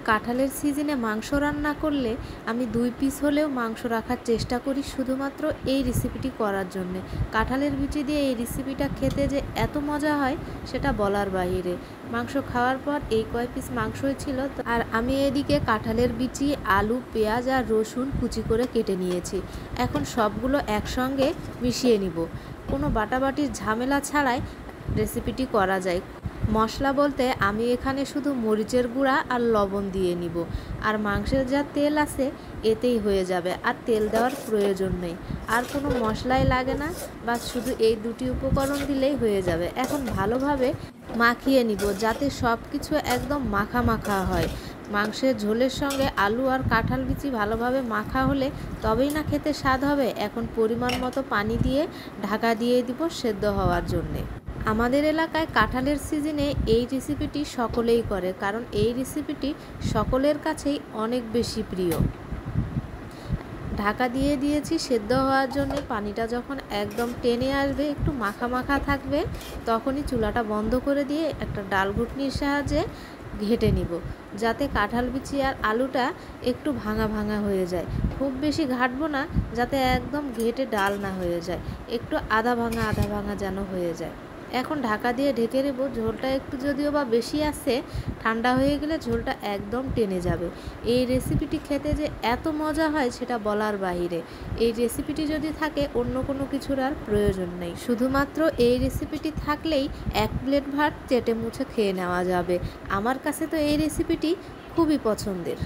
কাঁঠালের সিজনে মাংস রান্না করলে আমি 2 পিস হলেও মাংস রাখার চেষ্টা করি শুধুমাত্র এই রেসিপিটি করার জন্যে। কাঁঠালের বিচি দিয়ে এই রেসিপিটা খেতে যে এত মজা হয় সেটা বলার বাইরে। মাংস খাওয়ার পর এই কয় পিস মাংসই ছিল, আর আমি এদিকে কাঁঠালের বিচি, আলু, পেঁয়াজ আর রসুন কুচি করে কেটে নিয়েছি। এখন সবগুলো একসঙ্গে মিশিয়ে নিব। কোনো বাটাবাটির ঝামেলা ছাড়াই রেসিপিটি করা যায়। মশলা বলতে আমি এখানে শুধু মরিচের গুঁড়া আর লবণ দিয়ে নিব, আর মাংসের যা তেল আছে এতেই হয়ে যাবে, আর তেল দেওয়ার প্রয়োজন নেই, আর কোনো মশলাই লাগে না, বা শুধু এই দুটি উপকরণ দিলেই হয়ে যাবে। এখন ভালোভাবে মাখিয়ে নিব যাতে সব কিছু একদম মাখা মাখা হয়। মাংসের ঝোলের সঙ্গে আলু আর কাঁঠাল বিচি ভালোভাবে মাখা হলে তবেই না খেতে স্বাদ হবে। এখন পরিমাণ মতো পানি দিয়ে ঢাকা দিয়ে দিব সেদ্ধ হওয়ার জন্যে। আমাদের এলাকায় কাঁঠালের সিজনে এই রেসিপিটি সকলেই করে, কারণ এই রেসিপিটি সকলের কাছেই অনেক বেশি প্রিয়। ঢাকা দিয়ে দিয়েছি সেদ্ধ হওয়ার জন্য। পানিটা যখন একদম টেনে আসবে, একটু মাখা মাখা থাকবে, তখনই চুলাটা বন্ধ করে দিয়ে একটা ডাল ঘুটনির সাহায্যে ঘেঁটে নিব, যাতে কাঁঠাল বিচি আর আলুটা একটু ভাঙা ভাঙা হয়ে যায়। খুব বেশি ঘাটবো না, যাতে একদম ঘেঁটে ডাল না হয়ে যায়, একটু আধা ভাঙা যেন হয়ে যায়। এখন ঢাকা দিয়ে ঢেকে নেব। ঝোলটা একটু যদিও বা বেশি আছে, ঠান্ডা হয়ে গেলে ঝোলটা একদম টেনে যাবে। এই রেসিপিটি খেতে যে এত মজা হয় সেটা বলার বাহিরে। এই রেসিপিটি যদি থাকে অন্য কোনো কিছুর আর প্রয়োজন নেই, শুধুমাত্র এই রেসিপিটি থাকলেই 1 প্লেট ভাত চেটে মুছে খেয়ে নেওয়া যাবে। আমার কাছে তো এই রেসিপিটি খুবই পছন্দের।